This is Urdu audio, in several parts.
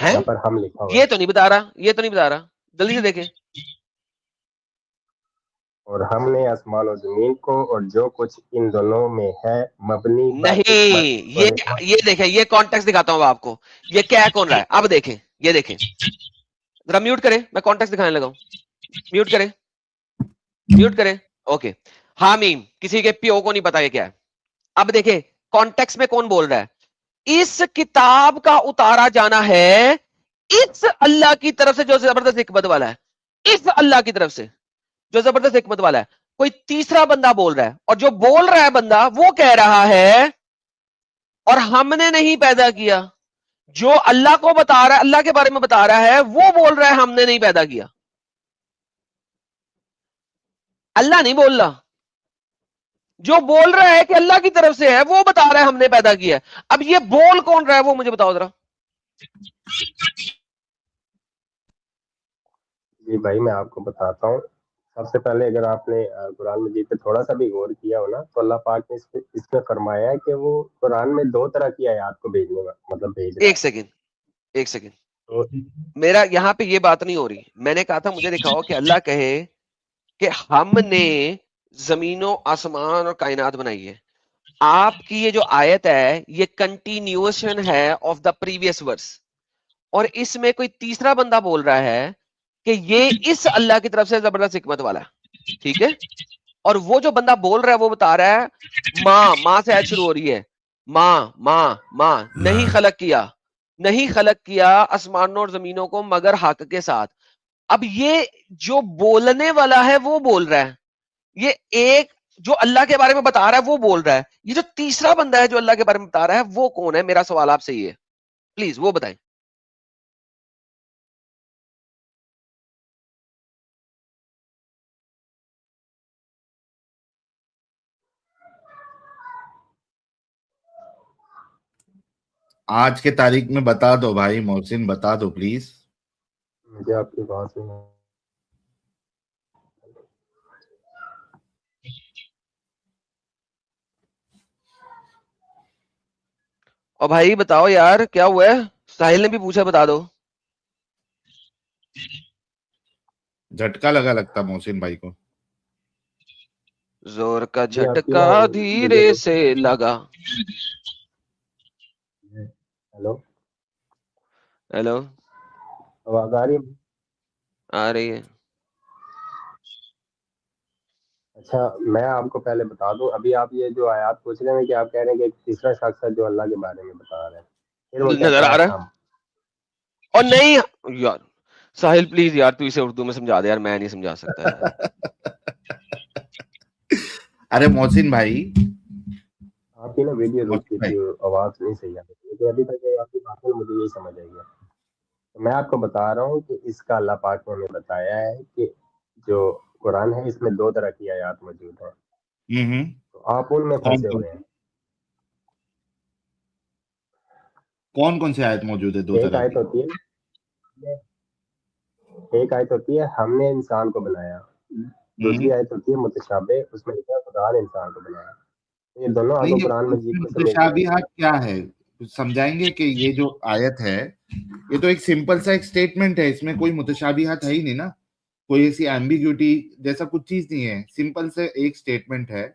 یہاں پر ہم لکھا ہوا یہ تو نہیں بتا رہا، یہ تو نہیں بتا رہا، جلدی سے دیکھیں. اور ہم نے آسمان و زمین کو اور جو کچھ ان دونوں میں ہے مبنی بر نہیں، یہ دیکھیں، یہ کانٹیکسٹ دکھاتا ہوں آپ کو. یہ کیا کون رہا ہے اب دیکھیں، یہ دیکھیں ذرا میوٹ کریں، میں کانٹیکسٹ دکھانے لگا ہوں. میوٹ کریں، میوٹ کریں. اوکے، حامیم کسی کے پیو کو نہیں پتا یہ کیا ہے. اب دیکھیں کانٹیکسٹ میں کون بول رہا ہے. اس کتاب کا اتارا جانا ہے اس اللہ کی طرف سے جو زبردست حکمت والا ہے، اس اللہ کی طرف سے جو زبردست حکمت والا ہے. کوئی تیسرا بندہ بول رہا ہے، اور جو بول رہا ہے بندہ وہ کہہ رہا ہے اور ہم نے نہیں پیدا کیا. جو اللہ کو بتا رہا ہے، اللہ کے بارے میں بتا رہا ہے، وہ بول رہا ہے ہم نے نہیں پیدا کیا. اللہ نہیں بول رہا، جو بول رہا ہے کہ اللہ کی طرف سے ہے وہ بتا رہا ہے ہم نے پیدا کیا ہے. اب یہ بول کون رہا ہے وہ مجھے بتاؤ ذرا. جی بھائی میں آپ کو بتاتا ہوں. سب سے پہلے اگر آپ نے قرآن مجید پہ تھوڑا سا بھی غور کیا ہو نا تو اللہ پاک نے اس میں فرمایا ہے کہ وہ قرآن میں 2 طرح کی آیات کو بھیجنے کا مطلب بھیج رہا ہے. ایک سیکنڈ میرا یہاں پہ یہ بات نہیں ہو رہی. میں نے کہا تھا مجھے دکھاؤ کہ اللہ کہے کہ ہم نے زمین و آسمان اور کائنات بنائی ہے. آپ کی یہ جو آیت ہے یہ کنٹینیوشن ہے آف دا پریویس ورس، اور اس میں کوئی تیسرا بندہ بول رہا ہے کہ یہ اس اللہ کی طرف سے زبردست حکمت والا ہے. ٹھیک ہے، اور وہ جو بندہ بول رہا ہے وہ بتا رہا ہے ماں سے آیت شروع ہو رہی ہے. ماں نہیں خلق کیا آسمانوں اور زمینوں کو مگر حق کے ساتھ. اب یہ جو بولنے والا ہے وہ بول رہا ہے، یہ ایک جو اللہ کے بارے میں بتا رہا ہے وہ بول رہا ہے. یہ جو تیسرا بندہ ہے جو اللہ کے بارے میں بتا رہا ہے وہ کون ہے؟ میرا سوال آپ سے یہ ہے، پلیز وہ بتائیں. آج کے تاریخ میں بتا دو بھائی محسن، بتا دو پلیز. مجھے آپ کی بات سننا. اور بھائی بتاؤ یار کیا ہوا ہے؟ ساحل نے بھی پوچھا، بتا دو. جھٹکا لگتا محسن بھائی کو. زور کا جھٹکا دھیرے سے لگا. ہیلو، آواز آ رہی ہے؟ آ رہی ہے. اچھا میں آپ کو پہلے بتا دوں، ابھی آپ یہ جو آیات پوچھ رہے ہیں کہ آپ کہہ رہے ہیں کہ ایک تیسرا شخص ہے جو اللہ کے بارے میں بتا رہا ہے، پھر وہ نظر کہتا آ ہے رہا ہے. ہم. اور نہیں یار ساحل پلیز یار تو اسے اردو میں سمجھا دے یار، میں نہیں سمجھا سکتا یار. ارے محسن بھائی آپ کی نا ویڈیو رکی تھی، آواز نہیں صحیح آ رہی تھی، لیکن ابھی تک آپ کی بات مجھے یہی سمجھ آئی ہے. میں آپ کو بتا رہا ہوں کہ اس کا اللہ پاک نے ہمیں بتایا ہے کہ جو قرآن ہے اس میں 2 طرح کی آیات موجود ہیں، تو آپ ان میں پھنسے ہوئے ہیں. کون سی آیت موجود ہے 2 ایک طرح آیت کی؟ ہوتی ہے ہم نے انسان کو بنایا، دوسری آیت ہوتی ہے متشابہ، اس میں لکھا ہے خدا نے انسان کو بنایا. یہ دونوں آپ کو قرآن مجید کو سمجھنا ہے. متشابہات کیا ہے سمجھائیں گے کہ یہ جو آیت ہے یہ تو ایک سمپل سا ایک سٹیٹمنٹ ہے، اس میں کوئی متشابہات ہے ہی نہیں نا، کوئی ایسی ایمبیگوٹی جیسا کچھ چیز نہیں ہے. سمپل سے ایک سٹیٹمنٹ ہے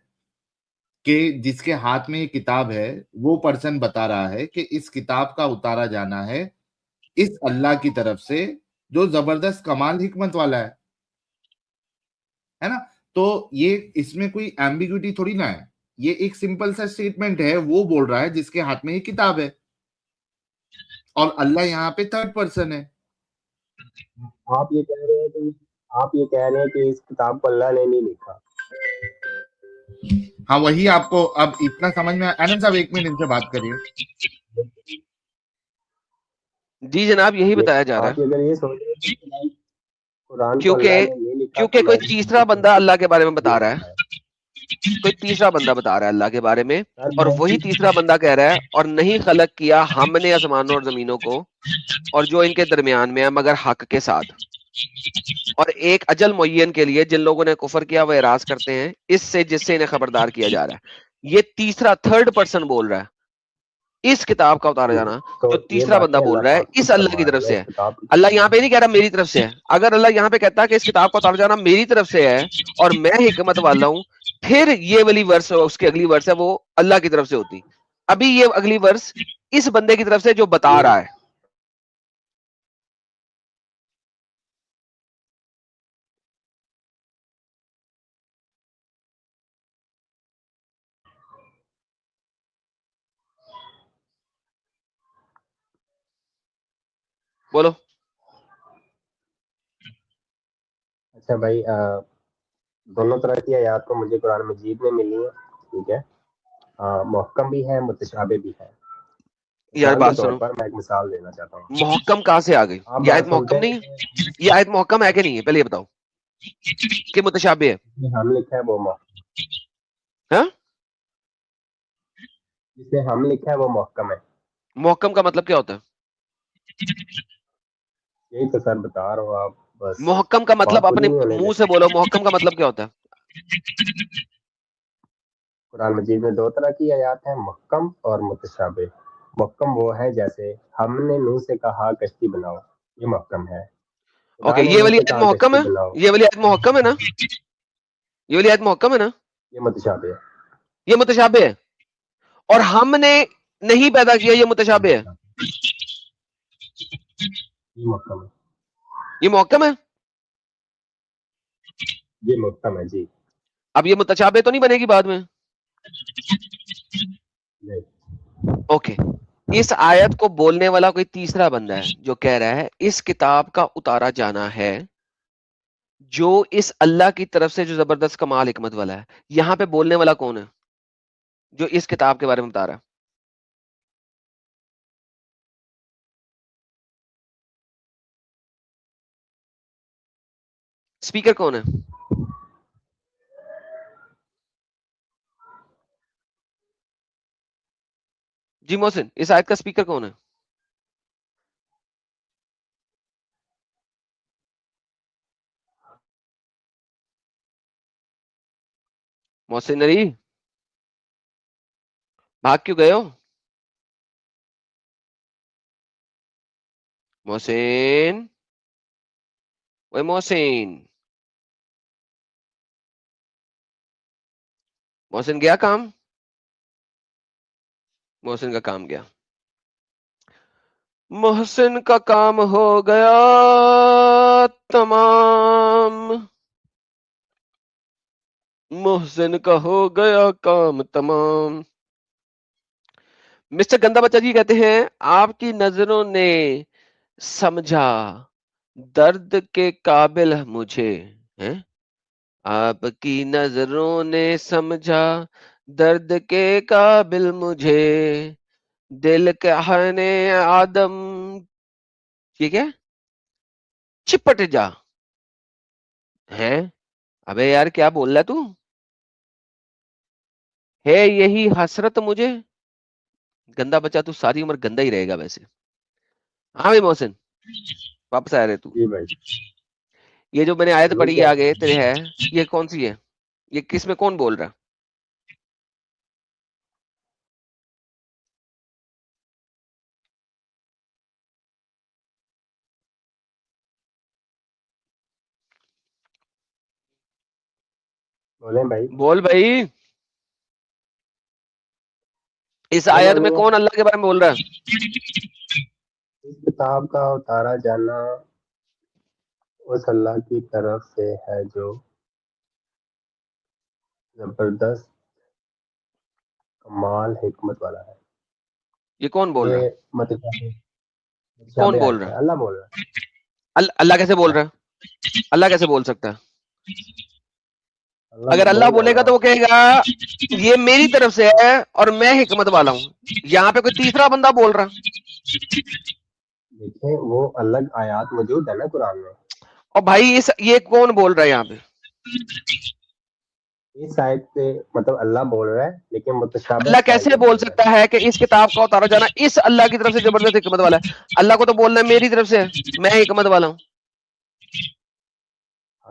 کہ جس کے ہاتھ میں یہ کتاب ہے وہ پرسن بتا رہا ہے کہ اس کتاب کا اتارا جانا ہے اس اللہ کی طرف سے جو زبردست کمال حکمت والا ہے نا. تو یہ اس میں کوئی ایمبیگوٹی تھوڑی نہ ہے، یہ ایک سمپل سا سٹیٹمنٹ ہے. وہ بول رہا ہے جس کے ہاتھ میں یہ کتاب ہے، اور اللہ یہاں پہ 3rd پرسن ہے. آپ یہ کہہ رہے ہیں کہ اس کتاب کو اللہ نے نہیں لکھا. ہاں وہی آپ کو اب اتنا سمجھ میں آنند صاحب 1 منٹ ان سے بات کریے. جی جناب یہی بتایا جا رہا ہے. آپ اگر یہ سوچ رہے ہیں کہ قرآن کو اللہ کیونکہ نے نہیں لکھا کیونکہ کوئی تیسرا بندہ اللہ کے بارے میں بتا رہا ہے، کوئی تیسرا بندہ بتا رہا ہے اللہ کے بارے میں، اور وہی تیسرا بندہ کہہ رہا ہے اور نہیں خلق کیا ہم نے آسمانوں اور زمینوں کو اور جو ان کے درمیان میں ہے مگر حق کے ساتھ، اور ایک اجل معین کے لیے. جن لوگوں نے کفر کیا وہ اعراض کرتے ہیں اس سے جس سے انہیں خبردار کیا جا رہا ہے. یہ تیسرا 3rd پرسن بول رہا ہے. اس کتاب کا اتارا جانا تو جو یہ تیسرا باتیں بندہ بول اللہ رہا ہے پاک خود اس اللہ کی فرما طرف رہے سے ہیں ہے. اس کتاب کی. اللہ یہاں پہ نہیں کہہ رہا میری طرف سے ہے. اگر اللہ یہاں پہ کہتا کہ اس کتاب کا اتارا جانا میری طرف سے ہے اور میں حکمت والا ہوں, پھر یہ والی ورس اس کی اگلی ورس ہے وہ اللہ کی طرف سے ہوتی. ابھی یہ اگلی ورس اس بندے کی طرف سے جو بتا رہا ہے. بولو. اچھا بھائی, دونوں طرح کی آیات کو مجھے قرآن مجید میں ملی ہے, ٹھیک ہے, محکم بھی ہے متشابہ بھی ہے. یار مثال کے بات طور سنو, پر میں ایک مثال دینا چاہتا ہوں. محکم کہاں سے آ گئی؟ آپ یہ آیت بات محکم سنتے نہیں ہے. ہیں, یہ آیت محکم ہے کہ نہیں ہے پہلے یہ بتاؤ کہ متشابہ ہے؟ جسے ہم لکھا ہے وہ ہاں جسے ہم لکھا ہے وہ محکم ہے. محکم کا مطلب کیا ہوتا ہے؟ یہی تو سر بتا رہا ہوں, آپ بس محکم کا مطلب بات پوری اپنے نہیں ہونے منہ دیں. سے بولو, محکم کا مطلب کیا ہوتا ہے؟ قرآن مجید میں دو طرح کی آیات ہیں, محکم اور متشابہ. محکم وہ ہے جیسے ہم نے نوح سے کہا کشتی بناؤ, یہ محکم ہے. خدا اوکے, نے یہ نوح والی سے آیت کہا محکم کشتی ہے, بناؤ, یہ والی آیت محکم ہے نا, یہ والی آیت محکم ہے نا, یہ متشابہ ہے. یہ متشابہ ہے. اور ہم نے نہیں پیدا کیا, یہ متشابہ ہے. یہ محکم ہے. یہ محکم ہے. یہ محکم ہے جی. اب یہ متشابہ تو نہیں بنے گی بعد میں؟ نہیں. اوکے, اس آیت کو بولنے والا کوئی تیسرا بندہ ہے جو کہہ رہا ہے اس کتاب کا اتارا جانا ہے جو اس اللہ کی طرف سے جو زبردست کمال حکمت والا ہے. یہاں پہ بولنے والا کون ہے جو اس کتاب کے بارے میں بتا رہا ہے؟ اسپیکر کون ہے؟ جی محسن, اس آیت کا اسپیکر کون ہے؟ محسن نری, بھاگ کیوں گئے ہو محسن؟ اوے محسن, محسن گیا کام؟ محسن کا کام گیا. محسن کا کام ہو گیا تمام, محسن کا ہو گیا کام تمام. مسٹر گندا بچہ جی کہتے ہیں آپ کی نظروں نے سمجھا درد کے قابل مجھے, ہیں آپ کی نظروں نے سمجھا درد کے قابل مجھے, دل کہنے آدم ٹھیک ہے چپٹ جا. ہیں ابے یار کیا بول رہا ہے تو, ہے یہی حسرت مجھے. گندا بچہ تو ساری عمر گندا ہی رہے گا ویسے. ہاں بھائی محسن واپس آ رہے تو. جی بھائی. یہ جو میں نے آیت ضرور پڑھی کیا آگے تیرے ہے, یہ کون سی ہے؟ یہ کس میں کون بول رہا ہے؟ بولیں بھائی. بول بھائی, اس سمجھ آیت میں آنی ہے. کون اللہ کے بارے میں بول رہا ہے؟ اس کتاب کا اتارا جانا اس اللہ کی طرف سے ہے جو زبردست کمال حکمت والا ہے. یہ کون بول رہا ہے؟ یہ متشابہ کون بول آیت رہا ہے, ہے؟ اللہ بول رہا ہے. اللہ کیسے بول اللہ رہا ہے؟ اللہ کیسے بول سکتا ہے؟ اگر اللہ بول رہا بولے ہے گا نا. تو وہ کہے گا یہ میری طرف سے ہے اور میں حکمت والا ہوں. یہاں پہ کوئی تیسرا بندہ بول رہا. دیکھیں وہ الگ آیات موجود ہے نا قرآن میں. اور بھائی یہ کون بول رہا ہے یہاں پہ؟ اس آیت پہ مطلب اللہ بول رہا ہے, لیکن متشابہ اللہ سائل کیسے میں بول بول رہا سکتا ہے کہ اس کتاب کا اتارا جانا اس اللہ کی طرف سے زبردست حکمت والا ہے؟ اللہ کو تو بولنا ہے میری طرف سے ہے, میں حکمت والا ہوں. ہے.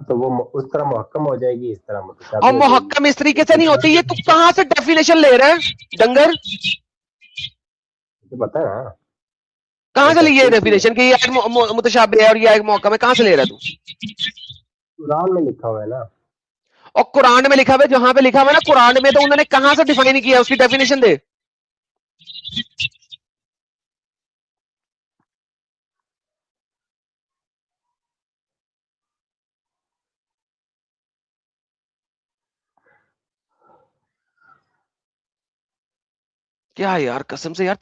تو وہ اس طرح محکم ہو جائے گی, اس طرح متشابہ اور ہو جائے گی. محکم اس طریقے سے نہیں ہوتی. یہ تو کہاں سے ڈیفینیشن لے رہا ہے ڈنگر؟ پتا ہے نا کہاں سے لی یہ ڈیفینیشن کہ یہ آیت متشابہ ہے اور یہ آیت محکم ہے؟ کہاں سے لے رہا تو؟ قرآن میں لکھا ہوا ہے نا. اور قرآن میں لکھا ہوا ہے، جہاں پہ لکھا ہوا ہے نا قرآن میں، تو انہوں نے کہاں سے ڈیفائن کیا؟ اس کی ڈیفینیشن دے. کیا یار قسم سے یار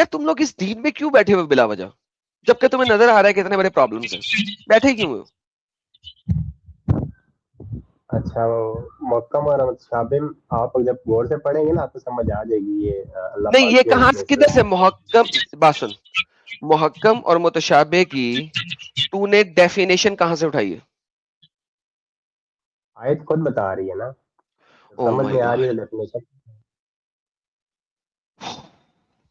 تم لوگ اس دین میں کیوں بیٹھے ہوئے بلا وجہ، جبکہ تمہیں نظر آ رہا ہے کتنے بڑے پرابلمز ہیں، بیٹھے کیوں ہو؟ اچھا محکم اور متشابہ آپ جب غور سے پڑھیں گے نا آپ کو سمجھ آ جائے گی یہ اللہ نہیں، پاک یہ کیوں کہاں اتنے کدھر سے محکم، بات سن، محکم اور متشابہ کی تو نے ڈیفینیشن کہاں سے اٹھائی ہے؟ آیت خود بتا رہی ہے نا، او سمجھ مائی میں آ رہی ہے گاڈ، ڈیفینیشن.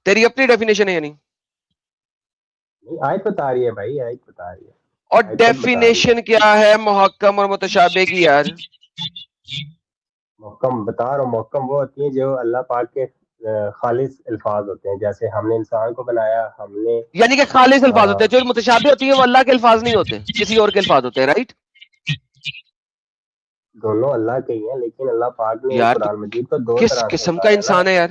تیری اپنی ڈیفینیشن ہے یعنی؟ نہیں آیت بتا رہی ہے بھائی، آیت بتا رہی ہے، اور آیت خود بتا رہی ہے. ڈیفینیشن کیا ہے محکم اور متشابہ کی یار؟ محکم بتا رہا ہوں، محکم وہ ہوتی ہیں جو اللہ پاک کے خالص الفاظ ہوتے ہیں، جیسے ہم نے انسان کو بنایا، ہم نے یعنی کہ خالص الفاظ ہوتے ہیں. جو متشابہ ہوتی ہیں وہ اللہ کے الفاظ نہیں ہوتے، کسی اور کے الفاظ ہوتے ہیں، رائٹ؟ دونوں اللہ کے ہی ہیں، لیکن اللہ پاک نے یار تو قرآن مجید کو دو کس طرح سے قسم کا بتایا نا. انسان ہے یار؟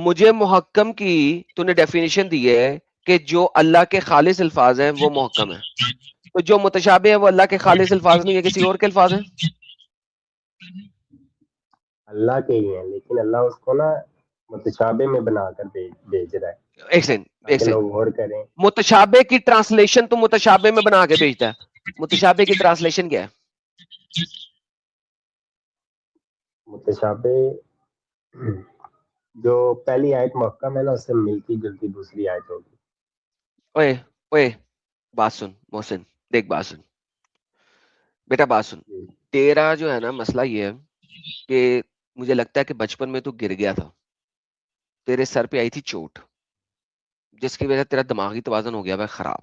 مجھے محکم کی تو نے ڈیفینیشن دی ہے کہ جو اللہ کے خالص الفاظ ہیں وہ محکم ہے، تو جو متشابہ ہیں وہ اللہ کے خالص الفاظ نہیں ہے، کسی اور کے الفاظ ہیں. اللہ کے ہی ہیں، لیکن اللہ اس کو نا متشابہ میں بنا کر بھیج رہا ہے ایک سیکنڈ، تاکہ لوگ غور کریں. متشابہ کی ٹرانسلیشن تو متشابہ میں بنا کے بھیجتا ہے، متشابہ کی ٹرانسلیشن کیا ہے؟ متشابہ جو پہلی آیت محکم ہے نا اس سے ملتی جلتی دوسری آیت ہوگی. اوئے اوئے بات سن محسن، دیکھ بات سن بیٹا، بات سن. تیرا جو ہے نا مسئلہ یہ ہے کہ مجھے لگتا ہے کہ بچپن میں تو گر گیا تھا، تیرے سر پہ آئی تھی چوٹ جس کی وجہ سے تیرا دماغی توازن ہو گیا ہے خراب،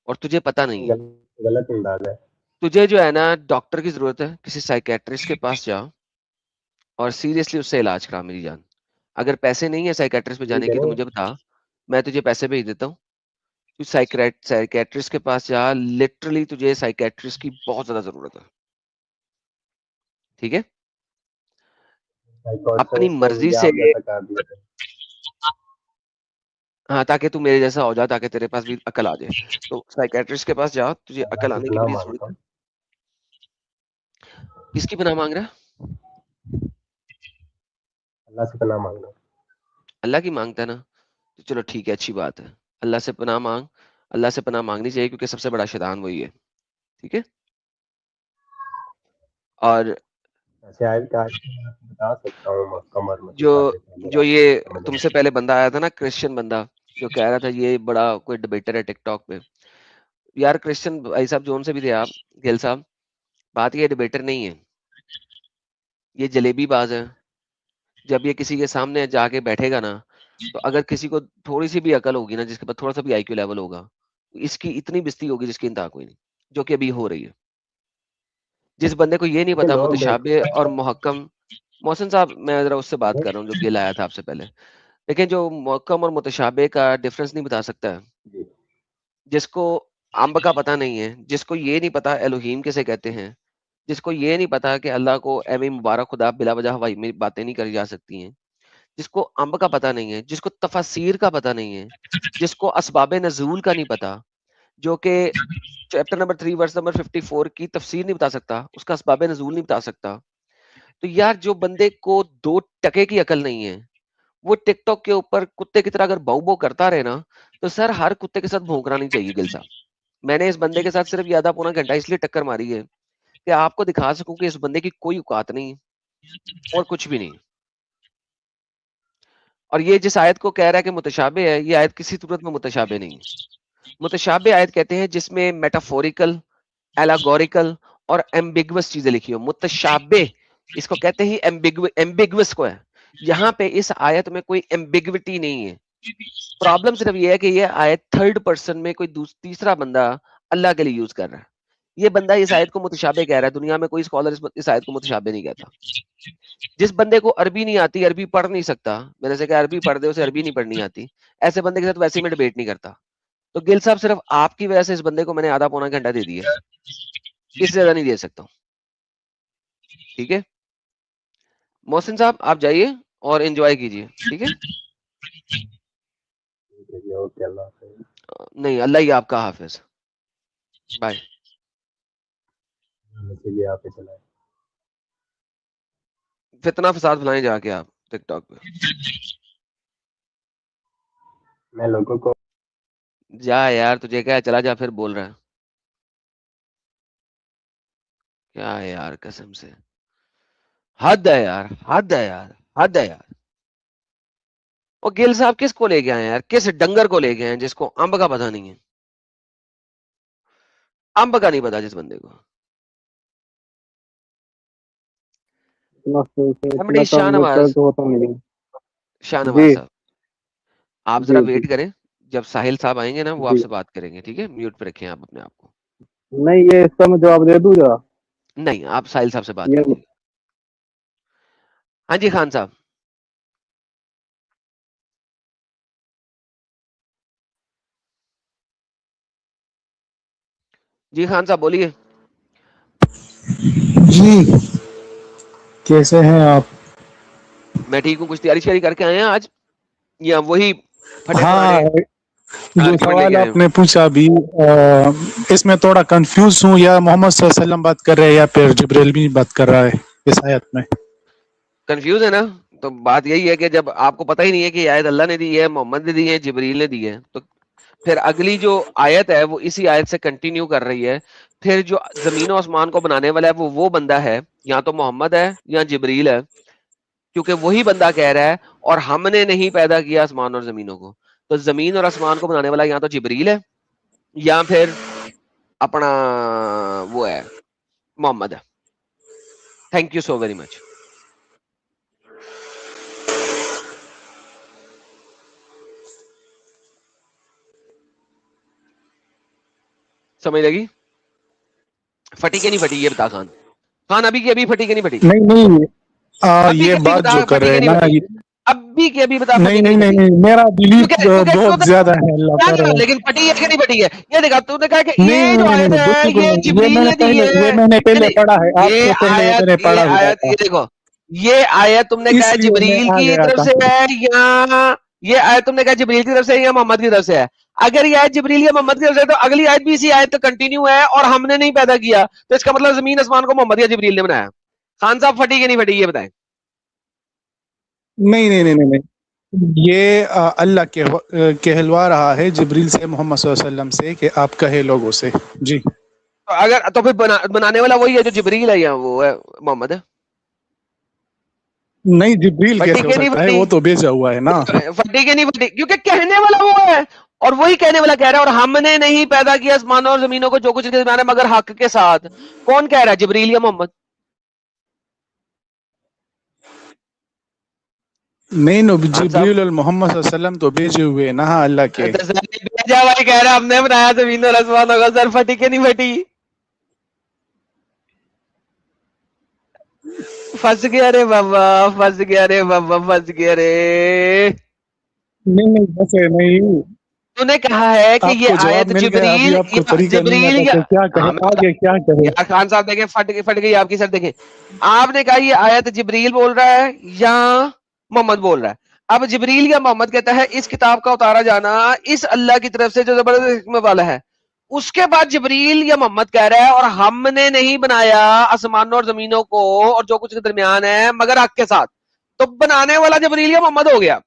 اور تجھے پتا نہیں ہے. غلط انداز ہے. تجھے جو ہے نا ڈاکٹر کی ضرورت ہے، کسی سائیکیٹرسٹ کے پاس جا اور سیریسلی اس سے علاج کرا میری جان. اگر پیسے نہیں ہے سائیکیٹرسٹ پہ جانے کی تو مجھے بتا، میں تجھے پیسے بھیج دیتا ہوں. تو سائیکیٹرسٹ کے پاس جا، لٹرلی تجھے سائیکیٹرسٹ کی بہت زیادہ ضرورت ہے، ٹھیک ہے؟ اپنی مرضی سے، ہاں تاکہ تو میرے جیسا ہو جا، تاکہ تیرے پاس بھی عقل آ جائے. تو سائیکیٹرسٹ کے پاس جا، تجھے عقل آنے کی بڑی ضرورت ہے. کس کی پناہ مانگ رہا ہے؟ اللہ سے پناہ مانگ رہا ہوں. اللہ کی مانگتا ہے نا، تو چلو ٹھیک ہے، اچھی بات ہے. اللہ سے پناہ مانگ، اللہ سے پناہ مانگنی چاہیے کیونکہ سب سے بڑا شیطان وہی ہے، ٹھیک ہے؟ اور بتا سکتا ہوں محکم اور جو یہ تم سے پہلے بندہ آیا تھا نا، کرسچن بندہ، جو کہہ رہا تھا یہ بڑا کوئی ڈبیٹر ہے ٹک ٹاک پہ. یار کرسچن بھائی صاحب جون سے بھی تھے آپ، گل صاحب، بات یہ ڈبیٹر نہیں ہے، یہ جلیبی باز ہے. جب یہ کسی کے سامنے جا کے بیٹھے گا نا، تو اگر کسی کو تھوڑی سی بھی عقل ہوگی نا، جس کے پاس تھوڑا سا بھی آئی کیو لیول ہوگا، اس کی اتنی بستی ہوگی جس کی انتہا کوئی نہیں، جو کہ ابھی ہو رہی ہے. جس بندے کو یہ نہیں پتا متشابہ اور محکم، محسن صاحب میں ذرا اس سے بات کر رہا ہوں جو گل آیا تھا آپ سے پہلے، لیکن جو محکم اور متشابہ کا ڈفرنس نہیں بتا سکتا ہے، جس کو امب کا پتہ نہیں ہے، جس کو یہ نہیں پتا الوہیم کسے کہتے ہیں، جس کو یہ نہیں پتا کہ اللہ کو اے مبارک خدا بلا وجہ ہوائی میں باتیں نہیں کری جا سکتی ہیں، جس کو امب کا پتہ نہیں ہے، جس کو تفاسیر کا پتہ نہیں ہے، جس کو اسباب نزول کا نہیں پتا، جو کہ چیپٹر نمبر 3 ورس نمبر 54 کی تفسیر نہیں بتا سکتا، اس کا اسباب نزول نہیں بتا سکتا. تو یار جو بندے کو 2 ٹکے کی عقل نہیں ہے، وہ ٹک ٹاک کے اوپر کتے کی طرح اگر باؤ باؤ کرتا رہے نا، تو سر ہر کتے کے ساتھ بھونکنا نہیں چاہیے. گل صاحب، میں نے اس بندے کے ساتھ صرف یہ آدھا پونا گھنٹہ اس لیے ٹکر ماری ہے کہ آپ کو دکھا سکوں کہ اس بندے کی کوئی اوقات نہیں اور کچھ بھی نہیں. اور یہ جس آیت کو کہہ رہا ہے کہ متشابہ ہے، یہ آیت کسی صورت میں متشابہ نہیں ہے. متشابہ آیت کہتے ہیں جس میں میٹافوریکل، ایلاگوریکل اور ایمبیگوس چیزیں لکھی ہو. متشابہ اس کو کہتے ہی ایمبیگوس کو ہے. یہاں پہ اس آیت میں کوئی ایمبیگوٹی نہیں ہے. پرابلم صرف یہ ہے کہ یہ آیت تھرڈ پرسن میں کوئی تیسرا بندہ اللہ کے لیے یوز کر رہا ہے. یہ بندہ اس آیت کو متشابہ کہہ رہا ہے. دنیا میں کوئی اسکالر اس آیت کو متشابہ نہیں کہتا. جس بندے کو عربی نہیں آتی, عربی پڑھ نہیں سکتا, میں نے سے کہا عربی پڑھ دے, اسے عربی نہیں پڑھنی آتی, ایسے بندے کے ساتھ ویسے میں ڈیبیٹ نہیں کرتا. تو گل صاحب صرف آپ کی وجہ سے اس بندے کو میں نے آدھا پونا گھنٹہ دے دیا, اس سے زیادہ نہیں دے سکتا ہوں. ٹھیک ہے محسن صاحب, آپ جائیے اور انجوائے کیجیے. ٹھیک ہے, اوکے, اللہ حافظ. نہیں اللہ ہی آپ کا حافظ. بائے. چلیے آپ ہی چلائیں. فتنہ فساد پھلائیں جا کے آپ ٹک ٹاک پہ. میں لوگوں کو جا یار, تجھے کیا چلا جا, پھر بول رہا ہے کیا ہے یار, قسم سے حد ہے یار, حد ہے یار, حد ہے یار. اور گل صاحب کس کو لے کے آئے ہیں یار, کس ڈنگر کو لے کے آئے ہیں جس کو امب کا پتہ نہیں ہے, امب کا نہیں پتا جس بندے کو. شاہ نواز, شاہ نواز جی صاحب آپ ذرا جی جی ویٹ کریں, جب ساحل صاحب آئیں گے نا وہ آپ جی سے بات کریں گے. ٹھیک ہے, میوٹ پہ رکھیں آپ اپنے آپ کو. نہیں یہ اس کا میں جواب دے دوں گا. نہیں, آپ ساحل صاحب سے بات یہ کیجیے. ہاں جی خان صاحب. جی خان صاحب بولیے. جی کیسے ہیں آپ؟ میں ٹھیک ہوں. کچھ تیاری شیاری کر کے آئے ہیں آج, یا وہی پھٹے ہاں, پرانے جو آرگیومنٹ لے سوال کے آئے آپ ہیں؟ نے پوچھا ابھی اس میں تھوڑا کنفیوز ہوں, یا محمد صلی اللہ علیہ وسلم بات کر رہے ہیں یا پھر جبریل بھی بات کر رہا ہے اس آیت میں. کنفیوز ہے نا, تو بات یہی ہے کہ جب آپ کو پتہ ہی نہیں ہے کہ یہ آیت اللہ نے دی ہے, محمد نے دی ہے, جبریل نے دی ہے, تو پھر اگلی جو آیت ہے وہ اسی آیت سے کنٹینیو کر رہی ہے. پھر جو زمین و آسمان کو بنانے والا ہے وہ بندہ ہے, یا تو محمد ہے یا جبریل ہے, کیونکہ وہی بندہ کہہ رہا ہے اور ہم نے نہیں پیدا کیا آسمان اور زمینوں کو. تو زمین اور آسمان کو بنانے والا یا تو جبریل ہے یا پھر اپنا وہ ہے محمد ہے. Thank you so very much. سمجھ لگی؟ پھٹی کہ نہیں پھٹی یہ بتا خان. خان ابھی کی ابھی پھٹی کہ نہیں پھٹی؟ نہیں ابھی یہ کے ابھی بات بتا جو کر پھٹی رہے کہ ہیں نہیں نا, پھٹی؟ ابھی کے ابھی بتا پھٹی نہیں کہ نہیں نہیں نہیں پھٹی؟ نہیں, میرا بلیف بہت زیادہ ہے اللہ پر. لیکن پھٹی ہے کہ نہیں پھٹی ہے یہ دیکھا تو نے کہا کہ نہیں یہ جو نہیں نہیں آیت نہیں, ہے بالکل یہ نہیں, جبریل نے دی ہے. یہ میں نے پہلے نہیں پڑھا ہے, آپ سے پہلے یہ میں نے پڑھا ہوا تھا, یہ دیکھو, یہ آیت تم نے کہا اس ہے لیے میں جبریل آ کی گیا طرف تھا. سے ہے, یا یہ آیت تم نے کہا جبریل کی طرف سے ہے یا محمد کی طرف سے ہے؟ اگر یہ آیت جبریل یا محمد کی طرف سے ہے تو اگلی آیت بھی اسی آیت کا کنٹینیو ہے, اور ہم نے نہیں پیدا کیا, تو اس کا مطلب زمین آسمان کو محمد یا جبریل نے بنایا. خان صاحب پھٹی کہ نہیں پھٹی یہ بتائیں. نہیں نہیں نہیں نہیں نہیں, یہ اللہ کہلوا رہا ہے جبریل سے محمد صلی اللہ علیہ وسلم سے کہ آپ کہے لوگوں سے. جی تو اگر تو پھر بنانے والا وہی ہے جو جبریل ہے یا وہ ہے محمد ہے؟ نہیں, جبریل پھٹی کیسے ہو کہ نہیں سکتا ہے, پھٹی؟ وہ تو بھیجا ہوا ہے نا. پھٹی کہ نہیں پھٹی؟ کیونکہ کہنے والا وہ ہے, اور وہی کہنے والا کہہ رہا ہے اور ہم نے نہیں پیدا کیا آسمانوں اور زمینوں کو جو کچھ کے درمیان ہے مگر حق کے ساتھ. کون کہہ رہا ہے, جبریل یا محمد؟ نہیں نو, خان صاحب جبریل محمد صلی اللہ علیہ وسلم تو بھیجے ہوئے نا اللہ کے. بھیجا بھائی کہہ رہا ہم نے بنایا زمین اور آسمان ہوگا. سر پھٹی کہ نہیں پھٹی؟ پھنس گیا رے بابا, پھنس گیا رے بابا, پھنس گیا رے. نہیں ویسے نہیں, تو نے کہا ہے کہ آپ یہ کو جواب آیت مل گیا, ابھی جبریل آپ کو یا طریقہ نہیں جبریل آتا یا کہ کیا کہے, آگے کیا کہے. یا خان صاحب دیکھیں پھٹ گئی آپ کی سر. دیکھیں آپ نے کہا یہ آیت جبریل بول رہا ہے یا محمد بول رہا ہے. اب جبریل یا محمد کہتا ہے اس کتاب کا اتارا جانا اس اللہ کی طرف سے جو زبردست حکمت والا ہے. اس کے بعد جبریل یا محمد کہہ رہا ہے اور ہم نے نہیں بنایا آسمانوں اور زمینوں کو اور جو کچھ کے درمیان ہے مگر حق کے ساتھ. تو بنانے والا جبریل یا محمد ہو گیا.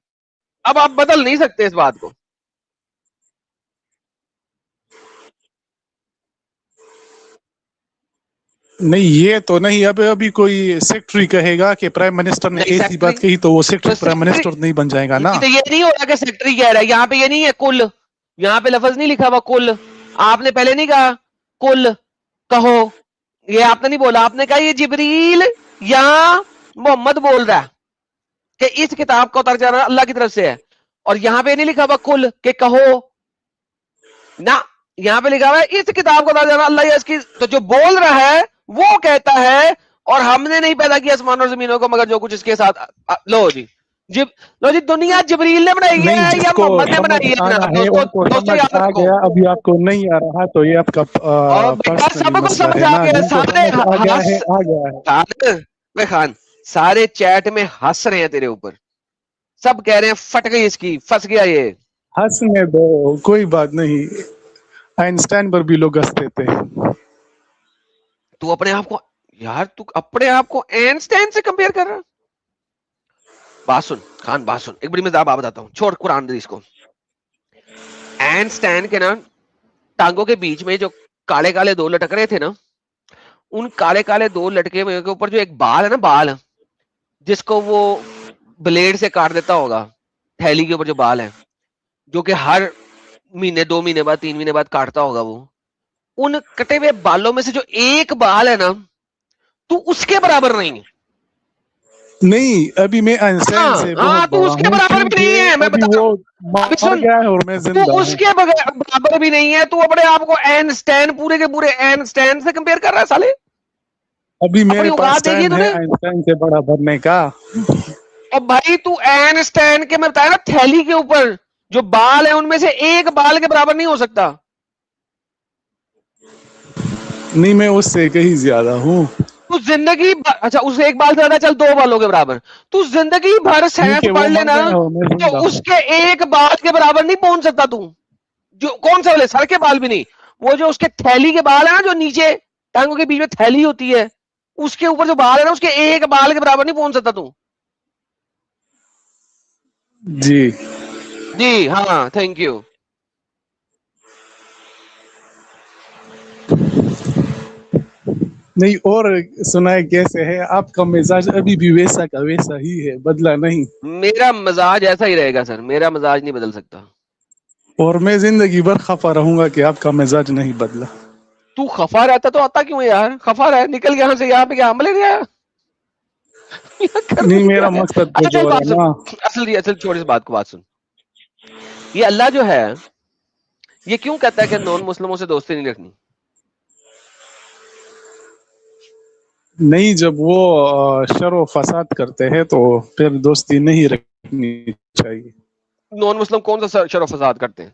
اب آپ بدل نہیں سکتے اس بات کو. نہیں یہ تو نہیں, ابھی کوئی سیکٹری کہے گا کہ پرائم منسٹر نے نہیں ایسی بات کہی تو وہ سیکٹری پرائم سیکٹری منسٹر نہیں بن جائے گا نا. تو یہ نہیں ہوگا کہ سیکٹری کہہ رہا ہے. یہاں پہ یہ نہیں ہے کل, یہاں پہ لفظ نہیں لکھا ہوا کل. آپ نے پہلے نہیں کہا کل کہو, یہ آپ نے نہیں بولا, آپ نے کہا یہ جبریل یا محمد بول رہا ہے کہ اس کتاب کا اتار جانا اللہ کی طرف سے ہے, اور یہاں پہ نہیں لکھا ہوا کل کہ کہو نا. یہاں پہ لکھا ہوا ہے اس کتاب کو جانا اللہ اس کی, تو جو بول رہا ہے وہ کہتا ہے اور ہم نے نہیں پیدا کیا آسمان اور زمینوں کو مگر جو کچھ اس کے ساتھ. لو جی دنیا جبریل نے بنائی نہیں ہے جس یا کو محمد نے سمجھ بنائی ہے؟ آنا جناب ہے ان کو دوستوں سمجھ یاد آ رکھو, گیا, ابھی آپ کو نہیں آ رہا تو یہ آپ کا اور بیٹا پرسنلی سب کو مسئلہ سمجھ ہے آ نا. گیا, جن کو سارے سمجھ آ گیا ہے آ گیا ہے. خان سارے چیٹ میں ہنس رہے ہیں تیرے اوپر, سب کہہ رہے ہیں پھٹ گئی اس کی, پھنس گیا یہ. ہنسنے دو کوئی بات نہیں, آئنسٹائن پر بھی لوگ ہنستے تھے. تو اپنے آپ کو یار, تو اپنے آپ کو آئنسٹائن سے کمپیئر کر رہا. بات سن خان, بات سن, ایک بڑی مزاح بات بتاتا ہوں, چھوڑ قرآن حدیث کو. آئنسٹائن کے نا ٹانگوں کے بیچ میں جو کالے کالے دو لٹک رہے تھے نا, ان کالے کالے دو لٹکے کے اوپر جو ایک بال ہے نا, بال جس کو وہ بلیڈ سے کاٹ دیتا ہوگا, تھیلی کے اوپر جو بال ہے جو کہ ہر مہینے 2 مہینے بعد 3 مہینے بعد کاٹتا ہوگا, وہ ان کٹے ہوئے بالوں میں سے جو ایک بال ہے نا, تو اس کے برابر نہیں ہے. نہیں ابھی میں آئنسٹائن سے ہاں بہت تو بڑا اس کے ہوں برابر بھی نہیں ہے, کیونکہ میں ابھی بتا وہ ابھی مر سن, گیا ہے اور میں تو زندہ اس ہوں. کے برابر بھی نہیں ہے, تو اپنے آپ کو آئنسٹائن پورے کے پورے آئنسٹائن سے کمپیئر کر رہا ہے سالے. ابھی اپنی میرے پاس اوقات دیکھیے ٹائم تو ہے نے. آئنسٹائن سے بڑا بننے کا. اور بھائی تو آئنسٹائن کے میں بتایا نا, تھیلی کے اوپر جو بال ہے ان میں سے ایک بال کے برابر نہیں ہو سکتا. نہیں میں اس سے کہیں زیادہ ہوں. تو زندگی اچھا اس ایک بال سے زیادہ, چل 2 بالوں کے برابر, تو زندگی بھر سائنس کیونکہ وہ پڑھ مر لینا, گیا اور میں تو زندہ اس ہوں. کے ایک بال کے برابر نہیں پہنچ سکتا تو. جو کون سے والے, سر کے بال بھی نہیں, وہ جو اس کے تھیلی کے بال ہے نا, جو نیچے ٹانگوں کے بیچ میں تھیلی ہوتی ہے, اس کے اوپر جو بال ہے نا, اس کے ایک بال کے برابر نہیں پہنچ سکتا تو. جی جی ہاں, تھینک یو. نہیں اور سنائے کیسے ہے آپ کا مزاج؟ ابھی بھی ویسا کا ویسا ہی ہے, بدلا نہیں. میرا مزاج ایسا ہی رہے گا سر, میرا مزاج نہیں بدل سکتا. اور میں زندگی بھر خفا رہوں گا کہ آپ کا مزاج نہیں بدلا. تو خفا رہتا تو آتا کیوں ہے یار, خفا رہ نکل یہاں سے, یہاں پہ کیا عملے گیا نہیں میرا مقصد کچھ اور ہے نا. اصل چھوڑ اس بات کو, بات سن. یہ اللہ جو ہے یہ کیوں کہتا ہے کہ نان مسلموں سے دوستی نہیں رکھنی؟ نہیں جب وہ شر و فساد کرتے ہیں تو پھر دوستی نہیں رکھنی چاہیے. نان مسلم کون سا شر و فساد کرتے ہیں؟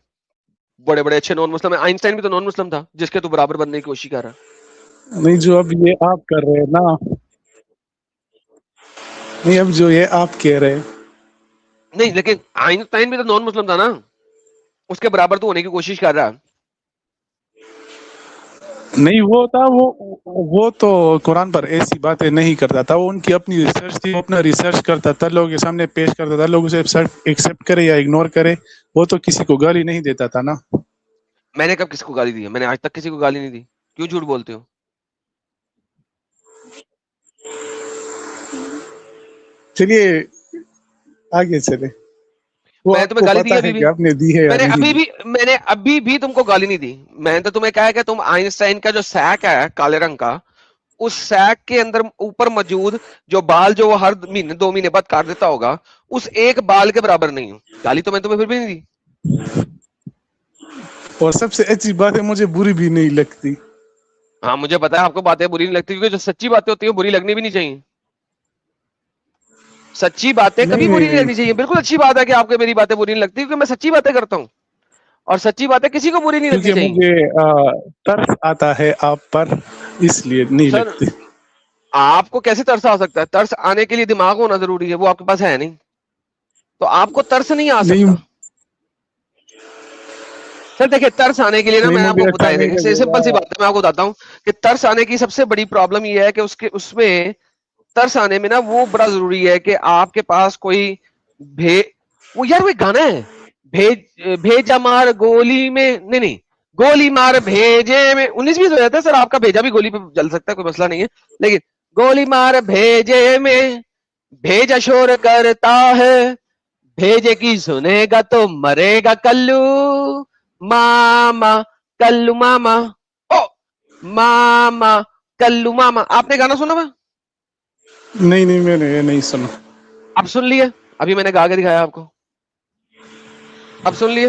بڑے بڑے اچھے نان مسلم ہیں. آئنسٹائن بھی تو نان مسلم تھا جس کے تو برابر بننے کی کوشش کر رہا. نہیں جو اب یہ آپ کر رہے ہیں نا, نہیں اب جو یہ آپ کہہ رہے ہیں, نہیں لیکن آئنسٹائن بھی تو نان مسلم تھا نا, اس کے برابر تو ہونے کی کوشش کر رہا. نہیں وہ تھا وہ تو قرآن پر ایسی باتیں نہیں کرتا تھا, وہ ان کی اپنی ریسرچ تھی, وہ اپنا ریسرچ کرتا تھا, لوگوں کے سامنے پیش کرتا تھا, لوگ اسے ایکسپٹ کرے یا اگنور کرے, وہ تو کسی کو گالی نہیں دیتا تھا نا. میں نے کب کسی کو گالی دی ہے؟ میں نے آج تک کسی کو گالی نہیں دی. کیوں جھوٹ بولتے ہو؟ چلیے آگے چلے. وہ میں نے آپ تمہیں کو گالی دی پتا ہے ابھی بھی؟ کہ آپ نے دی ہے یا نہیں دی. میں نے ابھی بھی تم کو گالی نہیں دی. میں نے تو تمہیں کہا کہ تم آئنسٹائن کا جو سیک ہے کالے رنگ کا, اس سیک کے اندر اوپر موجود جو بال جو وہ ہر مہینے 2 مہینے بعد کاٹ دیتا ہوگا, اس ایک بال کے برابر نہیں ہوں. گالی تو میں تمہیں پھر بھی نہیں دی. اور سب سے اچھی بات ہے مجھے بری بھی نہیں لگتی. ہاں مجھے پتا ہے آپ کو باتیں بری نہیں لگتی, کیونکہ جو سچی باتیں ہوتی ہیں بری لگنی بھی نہیں چاہیے. سچی باتیں کبھی بری نہیں لگنی چاہیے. بالکل اچھی بات ہے کہ آپ کو میری باتیں بری نہیں لگتی, کیونکہ میں سچی باتیں کرتا ہوں, اور سچی باتیں کسی کو بری نہیں لگنی کیونکہ چاہیے. مجھے ترس آتا ہے آپ پر, اس لیے نہیں سر لگتی. آپ کو کیسے ترس آ سکتا ہے؟ ترس آنے کے لیے دماغ ہونا ضروری ہے, وہ آپ کے پاس ہے نہیں, تو آپ کو ترس نہیں آ سکتا. سر دیکھیں, ترس آنے کے لیے نا نہیں میں آپ کو مجھے اچھا نہیں بتایا, لگے سمپل سی گا. بات ہے, میں آپ کو بتاتا ہوں کہ ترس آنے کی سب سے بڑی پرابلم یہ ہے کہ اس میں ترس آنے میں نا وہ بڑا ضروری ہے کہ آپ کے پاس کوئی وہ یار وہ گانا ہے, بھیجا مار گولی میں, نہیں گولی مار بھیجے میں 19-20 ہو جاتا ہے. سر آپ کا بھیجا بھی گولی پہ جل سکتا ہے, کوئی مسئلہ نہیں ہے, لیکن گولی مار بھیجے میں بھیجا شور کرتا ہے, بھیجے کی سنے گا تو مرے گا کلو ماما, کلو ماما, او ماما کلو ماما. آپ نے گانا سنا ہوا؟ نہیں میں نے یہ نہیں سنا. اب سن لیے, ابھی میں نے گا کے دکھایا آپ کو, اب سن لیے.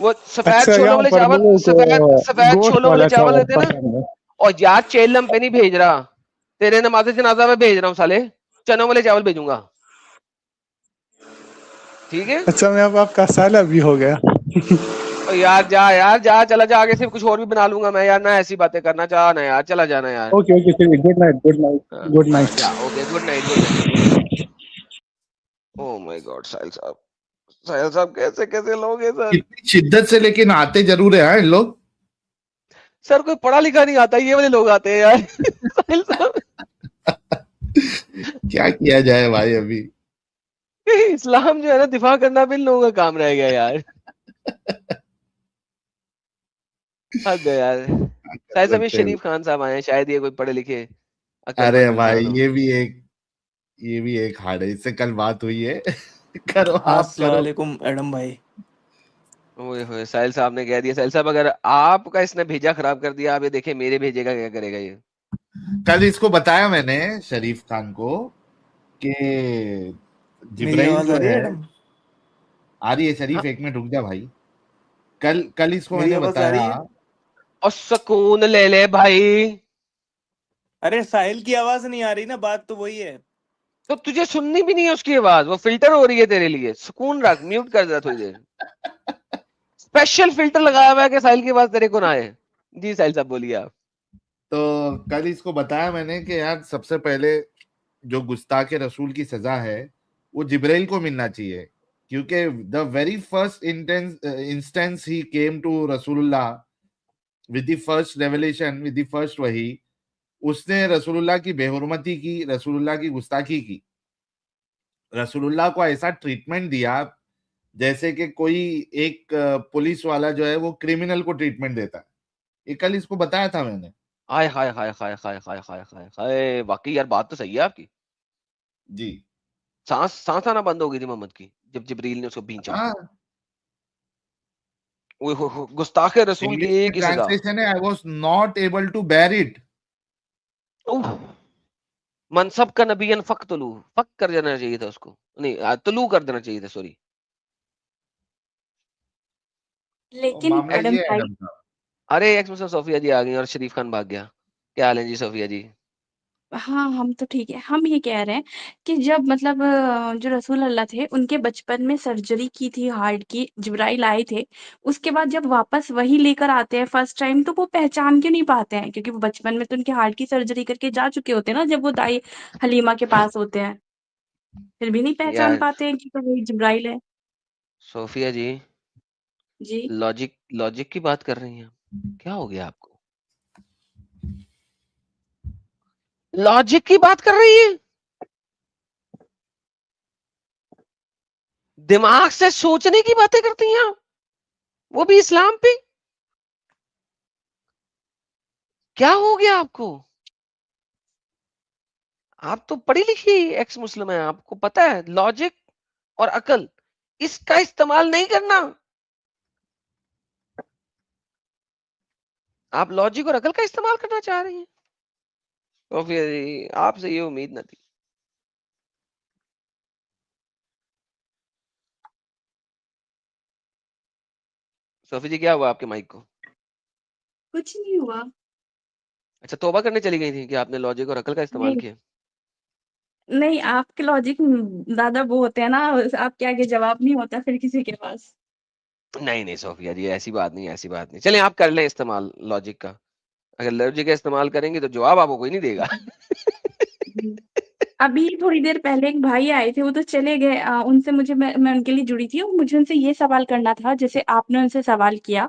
وہ سفید اچھا چھولوں یہاں والے پر چاول، لوگوں کو سفید گوشت چھولوں والا والے چاول چاول دیتے نا. پسند ہے. اور یار چیلم پہ نہیں بھیج رہا، تیرے نماز جنازہ میں بھیج رہا ہوں سالے، چنوں والے چاول بھیجوں گا. ٹھیک ہے. اچھا میں اب آپ کا سالہ بھی ہو گیا. یار جا چلا جا آگے سے کچھ اور بھی بنا لوں گا میں یار، نہ ایسی باتیں کرنا چاہ نا یار، چلا جانا یار. اوکے اوکے چلیے، good night good night good night. جا okay, good night good night. Oh my God Sahil sahab کیسے لوگ ہیں سر؟ اتنی شدت سے لیکن آتے ضرور ہیں ان لوگ. سر کوئی پڑھا لکھا نہیں آتا، یہ والے لوگ آتے ہیں یار. ساحل صاحب کیا کیا جائے بھائی، ابھی اسلام جو ہے نا دفاع کرنا بھی ان لوگوں کا کام رہ گیا یار. حد ہے یار. ساحل صاحب یہ شریف خان صاحب آئے ہیں، شاید یہ کوئی پڑھے لکھے ارے بھائی یہ بھی ایک ہارڈ ہے، اس سے کل بات ہوئی ہے. کرو آپ. السلام علیکم ایڈم بھائی. ہوئے ساحل صاحب نے کہہ دیا. ساحل صاحب اگر آپ کا اس نے بھیجا خراب کر دیا، آپ یہ دیکھیں میرے بھیجے کا کیا کرے گا یہ. کل اس کو بتایا میں نے شریف خان کو کہ میری جبرائیل آواز جو آ رہی ہے ہے، ایڈم؟ آ رہی ہے شریف، ایک منٹ رک جا بھائی. کل اس کو میں میری نے آواز آ رہی بتایا. ہے؟ اور سکون لے لے بھائی. ارے ساحل کی آواز نہیں آ رہی نا، بات تو وہی ہے. تو تجھے سننی بھی نہیں ہے اس کی آواز، وہ فلٹر ہو رہی ہے تیرے لیے. سکون رکھ، میوٹ کر دے تھوڑی دیر. اسپیشل فلٹر لگایا ہوا ہے کہ ساحل کی آواز تیرے کو نہ آئے. جی ساحل صاحب بولیے آپ. تو کل اس کو بتایا میں نے کہ یار سب سے پہلے جو گستاخ رسول کی سزا ہے وہ جبرائیل کو ملنا چاہیے، کیونکہ دا ویری فرسٹ انسٹنس ہی کیم ٹو رسول اللہ with the first revelation, with the first وحی، اس نے رسول اللہ کی بے حرمتی کی، رسول اللہ کی گستاخی کی، رسول اللہ کو ایسا ٹریٹمنٹ دیا جیسے کہ کوئی ایک پولیس والا جو ہے وہ کرمنل کو ٹریٹمنٹ دیتا ہے. یہ کل اس کو بتایا تھا میں نے. ہائے ہائے ہائے ہائے ہائے ہائے ہائے ہائے ہائے، واقعی یار بات تو صحیح ہے آپ کی. جی سانس آنا بند ہو گئی تھی محمد کی جب جبریل نے اس کو بھینچا. گستاخ رسول کی ایک ہی سزا. ٹرانسلیشن ہے I was not able to bear it. منصب کا نبی فق طلوع، فق کر دینا چاہیے تھا اس کو، نہیں طلوع کر دینا چاہیے تھا، سوری. لیکن معاملہ ایڈم یہ ہے بھائی، ایڈم صاحب. ارے ایکس مسٹر صوفیہ جی آ گئی اور شریف خان بھاگ گیا. کیا حال ہے جی صوفیہ جی؟ ہاں ہم تو ٹھیک ہے. ہم یہ کہہ رہے ہیں کہ جب مطلب جو رسول اللہ تھے ان کے بچپن میں سرجری کی تھی ہارٹ کی، جبرائیل آئے تھے، اس کے بعد جب واپس وہی لے کر آتے ہیں فرسٹ ٹائم، تو وہ پہچان کے نہیں پاتے ہیں، کیونکہ وہ بچپن میں تو ان کے ہارٹ کی سرجری کر کے جا چکے ہوتے ہیں نا جب وہ دائی حلیمہ کے پاس ہوتے ہیں، پھر بھی نہیں پہچان یار پاتے ہیں کہ تو وہی جبرائیل ہے. صوفیہ جی جی لاجک کی بات کر رہی ہیں، کیا ہو گیا آپ کو؟ لاجک کی بات کر رہی ہیں، دماغ سے سوچنے کی باتیں کرتی ہیں آپ، وہ بھی اسلام پہ. کیا ہو گیا آپ کو؟ آپ تو پڑھی لکھی ایکس مسلم ہیں، آپ کو پتا ہے لاجک اور عقل اس کا استعمال نہیں کرنا. آپ لاجک اور عقل کا استعمال کرنا چاہ رہی ہیں. صوفیہ جی آپ سے یہ امید نہ تھی. صوفی جی کیا ہوا آپ کے مائک کو؟ کچھ نہیں ہوا. اچھا توبہ کرنے چلی گئی تھی کہ آپ نے لاجک اور عقل کا استعمال کیا؟ نہیں آپ کے لاجک زیادہ وہ ہوتے ہیں نا، آپ کے آگے جواب نہیں ہوتا پھر کسی کے پاس. نہیں صوفیہ جی ایسی بات نہیں. چلیں آپ کر لیں استعمال لاجک کا. اگر لاجک کا استعمال کریں گے تو جواب آپ کو کوئی نہیں دے گا. ابھی تھوڑی دیر پہلے ایک بھائی آئے تھے، وہ تو چلے گئے. ان سے میں ان کے لیے جڑی تھی، اور مجھے ان سے یہ سوال کرنا تھا جیسے آپ نے ان سے سوال کیا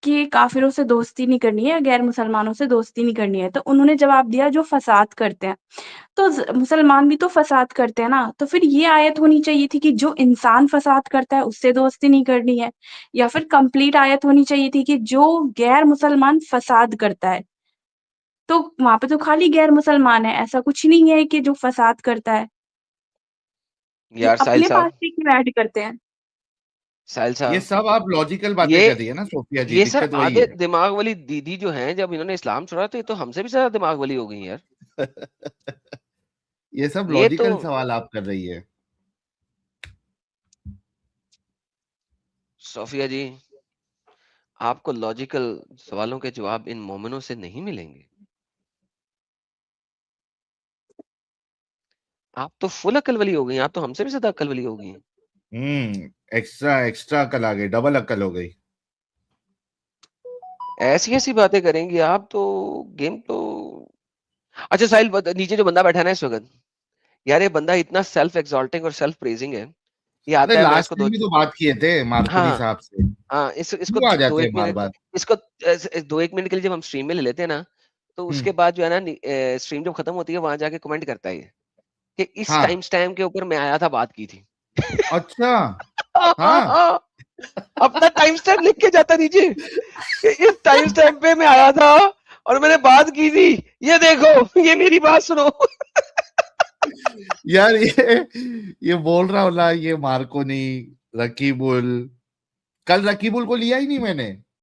کہ کافروں سے دوستی نہیں کرنی ہے، غیر مسلمانوں سے دوستی نہیں کرنی ہے، تو انہوں نے جواب دیا جو فساد کرتے ہیں. تو مسلمان بھی تو فساد کرتے ہیں نا، تو پھر یہ آیت ہونی چاہیے تھی کہ جو انسان فساد کرتا ہے اس سے دوستی نہیں کرنی ہے، یا پھر کمپلیٹ آیت ہونی چاہیے تھی کہ جو غیر مسلمان فساد کرتا ہے. تو وہاں پہ تو خالی غیر مسلمان ہے، ایسا کچھ نہیں ہے کہ جو فساد کرتا ہے. یہ یار ساحل اپنے صاحب، پاس سے کیوں ایڈ کرتے ہیں؟ ساحل یہ صاحب سب آپ لاجیکل باتیں یہ کر رہی ہے نا صوفیہ جی، یہ سر دقت وہی آدھے ہے. دماغ والی دیدی جو ہیں جب انہوں نے اسلام چھوڑا تو یہ تو ہم سے بھی زیادہ دماغ والی ہو گئی یار. یہ سب یہ تو لاجیکل سوال آپ کر رہی ہے. صوفیہ جی آپ کو لاجیکل سوالوں کے جواب ان مومنوں سے نہیں ملیں گے. آپ تو فل عقل والی ہو گئی, آپ تو ہم سے بھی زیادہ عقل والی ہو گئی ہیں. ایکسٹرا عقل آ گئی, ڈبل عقل ہو گئی. ایسی باتیں کریں گی آپ تو گیم تو. اچھا ساحل, نیچے جو بندہ بیٹھا نا اس وقت, یار یہ بندہ اتنا سیلف ایکزالٹنگ اور سیلف پریزنگ ہے. یہ آتا ہے, میں اس لاسٹ کو ٹائم بھی تو بات کیے تھے مارکونی ہاں صاحب سے, ہاں اس کو کیوں آ جاتے ہیں 2-1 بار منٹ, بار؟ اس کو 2-1 منٹ کے لیے جب ہم اسٹریم میں لے لیتے ہیں نا, تو اس کے بعد جو ہے نا اسٹریم جب ختم ہوتی ہے وہاں جا کے کمنٹ کرتا ہے کہ اس ہاں ٹائم کے اوپر میں آیا تھا, بات کی تھی. اچھا ہاں اپنا ٹائم سٹیمپ لکھ کے جاتا نیچے کہ اس ٹائم سٹیمپ پہ میں آیا تھا اور میں نے بات کی تھی, یہ دیکھو, یہ میری بات سنو. یار یہ بول رہا ہوں نا, یہ مارکونی, رکیب ال, کل رکیب ال کو لیا ہی نہیں میں نے,